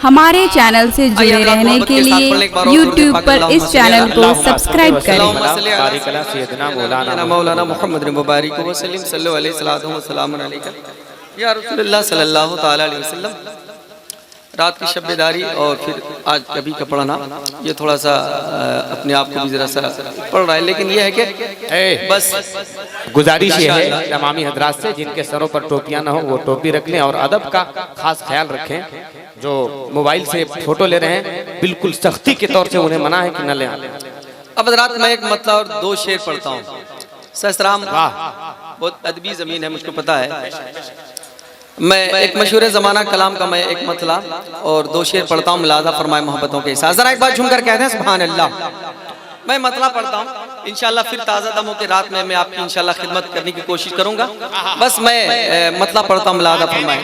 हमारे चैनल से जुड़े रहने के लिए YouTube पर इस चैनल को सब्सक्राइब करें। मौलाना मोहम्मद मुबारक वसल्लम सल्लल्लाहु अलैहि वसल्लम या रसूलुल्लाह सल्लल्लाहु ताला अलैहि वसल्लम। रात की शब्बेदारी और फिर आज कभी का पढ़ना, ये थोड़ा सा अपने आप को भी जरा सा पढ़ रहा है, लेकिन ये है कि बस गुजारिश ये है तमामी हजरात से जिनके सरों पर टोपियां ना हो वो टोपी रख लें और अदब का खास ख्याल रखें। जो मोबाइल से फोटो ले रहे हैं बिल्कुल सख्ती के तौर से उन्हें मना है कि न ले आए। अब रात में एक मतलब और दो शेर पढ़ता हूँ। सहस्राम बहुत अदबी जमीन है, मुझको पता है। मैं एक मशहूर ज़माना कलाम का मैं एक मतला और दो शेर पढ़ता हूँ, मुलाजा फरमाए मोहब्बतों के साथ। जरा एक बार झूमकर कहते हैं सुभान अल्लाह। मैं मतला पढ़ता हूँ, इंशाल्लाह फिर ताज़ा दमों के रात में मैं आपकी इंशाल्लाह खिदमत करने की कोशिश करूंगा। बस मैं मतला पढ़ता हूँ, मुलाजा फरमाए।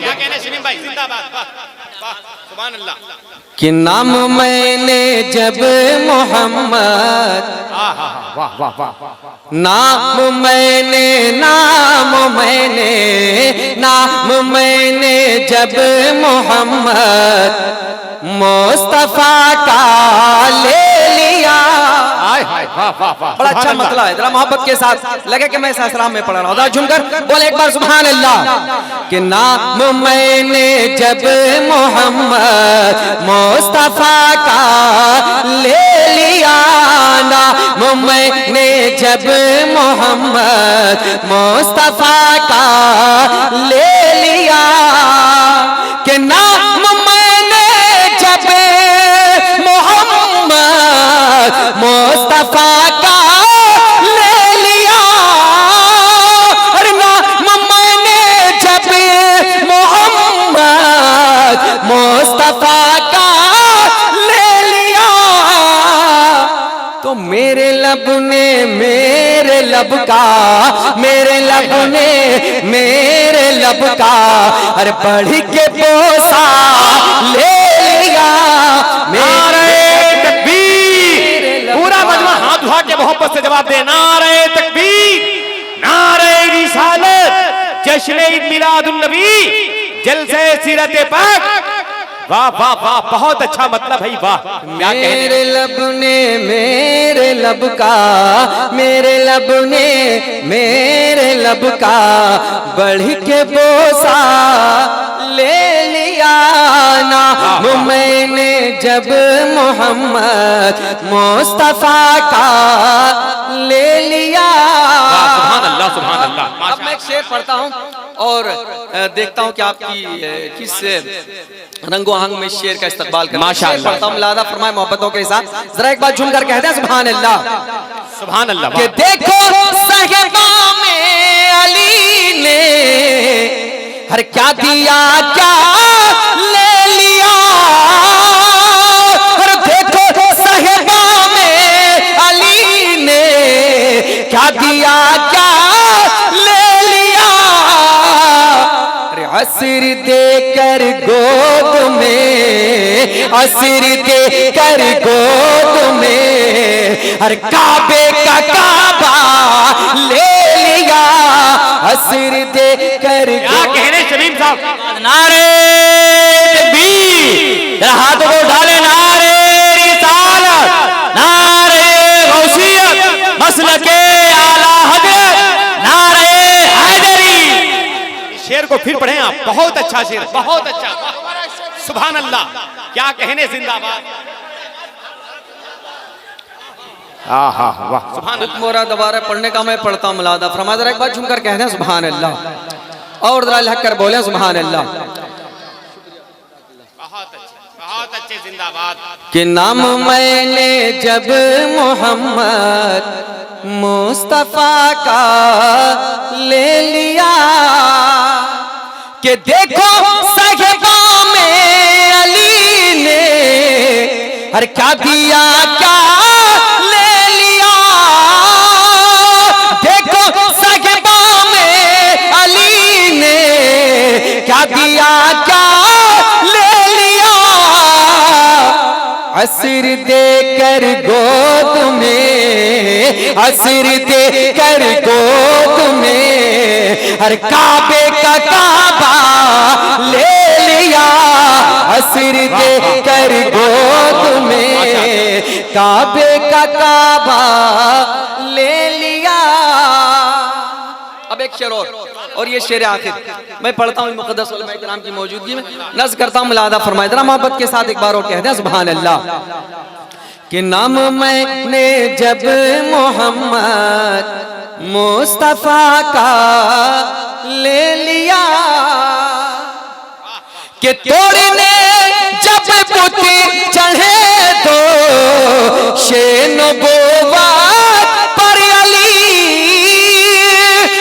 कि नाम मैंने जब मोहम्मद, नाम मैंने जब मोहम्मद मुस्तफा का ले लिया। बड़ा अच्छा मतला है, जरा मोहब्बत के साथ लगे कि मैं सहस्राम में पढ़ रहा हूँ। झुमकर बोले एक बार सुभान अल्लाह। कि नाम मैंने जब मोहम्मद मुस्तफा का ले लिया, नाम मैंने जब मोहम्मद मुस्तफा का ले लिया। कि नाम मैंने जब मोहम्मद मुस्तफा का ले लिया, अरे नाम मैंने जब मोहम्मद मुस्तफा का ले लिया, तो मेरे लब ने मेरे लब का, मेरे लब ने मेरे लब का अरे बढ़ के बोसा ले लिया। नारे तकबीर, पूरा मजमा हाथ उठा के मोहब्बत से जवाब दे। नारे तकबीर, नारे रिसालत, जश्न ईद मिलादुन नबी, जलसे सीरत पाक। वाह वाह वाह, बहुत अच्छा मतलब है। वाह, मेरे लब ने मेरे लब का, मेरे लब ने मेरे लब का बढ़ के बोसा ले लिया। नाम मैंने जब मोहम्मद मुस्तफा का ले लिया। सुभान अल्लाह सुभान अल्लाह। अब मैं एक शेर पढ़ता हूँ और देखता हूँ कि आपकी किस रंगो आहंग में शेर का इस्तकबाल कर। माशाअल्लाह पढ़ता हूँ, मुलाजा फरमाए मोहब्बतों के साथ। जरा एक बार झूमकर कहते हैं सुभान अल्लाह। सुभान अल्लाह। कि देखो साहिबा में अली ने हर क्या दिया क्या ले लिया। हर देखो साहिबा में अली ने क्या दिया क्या ले लिया। असर देकर गोद में, असर देकर गोद में हर काबे का काबा ले लिया। असर देकर क्या कहने शमीम साहब। नारे तकबीर, हाथों को डाले। नारे रिसालत, नारे गौसियत, मसलके आला हजरत, नारे हैदरी। शेर को फिर पढ़ें आप, बहुत अच्छा शेर, बहुत अच्छा। सुभान अल्लाह, क्या कहने, जिंदाबाद। वाह सुभान अल्लाह। मोरा दोबारा पढ़ने का मैं पढ़ता हूँ, मुलादा फरमाया। जरा एक बार झुमकर कहते हैं सुभान अल्लाह और जरा लहक कर बोले सुभान अल्लाह। बहुत अच्छे, जिंदाबाद। कि नाम मैंने जब मोहम्मद मुस्तफा का ले लिया। कि देखो साहिबा में अली ने हर क्या दिया क्या ले लिया। देखो साहिबा में अली ने क्या दिया क्या ले लिया। असर देकर गोद में, असर देकर गोद में हर काबे का काबा ले लिया। सिर दे कर गोद में काबे का काबा ले लिया। अब एक शेर और ये शेर आखिर मैं पढ़ता हूँ मुक़द्दस उलमा इकराम की मौजूदगी में, नज़्म करता हूँ, मुलादा फरमाए जरा मोहब्बत के साथ एक बार और कह दें सुभान अल्लाह। कि नाम मैंने जब मोहम्मद मुस्तफ़ा का ले लिया, कि तोड़ने जब बुत चढ़े दो शेन नबुव्वत पर अली,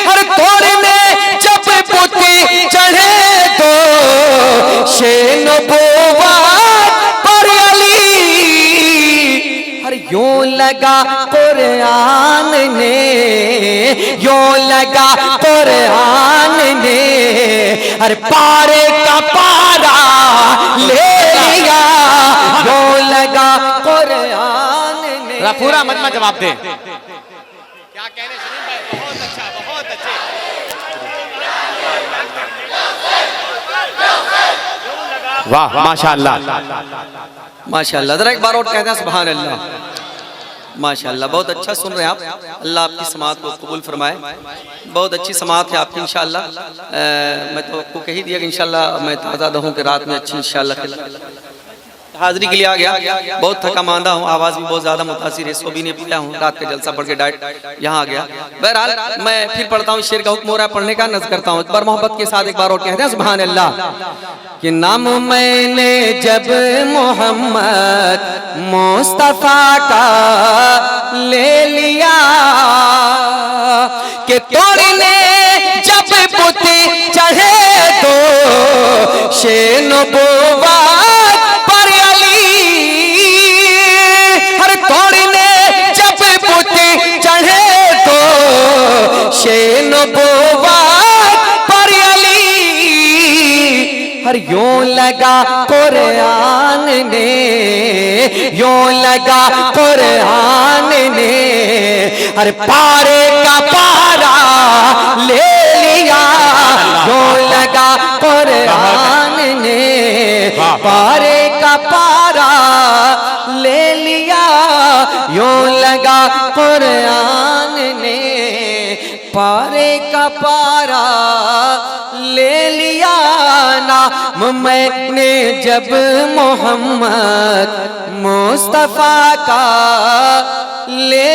हर तोड़ने जब बुत चढ़े दो शेन नबुव्वत पर अली, हर यूं लगा कुरान ने, यूं लगा कुरान ने हर पारे का पारा ले लिया, यूं लगा कुरान ने। पूरा मजमा जवाब दे। क्या कह रहे सलीम भाई, बहुत अच्छा, बहुत अच्छे। वाह माशाअल्लाह माशाअल्लाह, जरा एक बार और कहते हैं सुभान अल्लाह। माशाअल्लाह, बहुत अच्छा सुन रहे हैं आप, अल्लाह आपकी समात को कबूल फरमाए। बहुत अच्छी समात है आपकी इंशाअल्लाह। मैं तो आपको कह ही दिया कि इंशाअल्लाह मैं ताज़ा दहूँ कि रात में अच्छी इंशाअल्लाह हाजिरी के लिए आ गया। बहुत थका मांदा हूँ, आवाज़ भी बहुत ज़्यादा मुतासिर है, सो भी नहीं पाया हूँ, रात का जलसा पढ़ के डायरेक्ट यहाँ आ गया। बहरहाल मैं फिर पढ़ता हूँ, शेर का हुक्म हो रहा है पढ़ने का, नज़्म करता हूँ एक बार मोहब्बत के साथ एक बार और कहते हैं सुभान अल्लाह। कि नाम मैंने जब मोहम्मद मुस्तफ़ा का ले लिया, कि तोड़ने जब बुत चढ़े दो शेन नबुव्वत पर अली, हर तोड़ने जब बुत चढ़े दो शेन नबुव्वत पर अली, हर यूं लगा कुरान ने, यूं लगा कुरान ने हर पारे का पारा ले लिया, यूं लगा कुरान ने पारे का पारा ले लिया, यूं लगा कुरान ने पारे का पारा ले लिया। नाम मैंने जब मोहम्मद मुस्तफ़ा का ले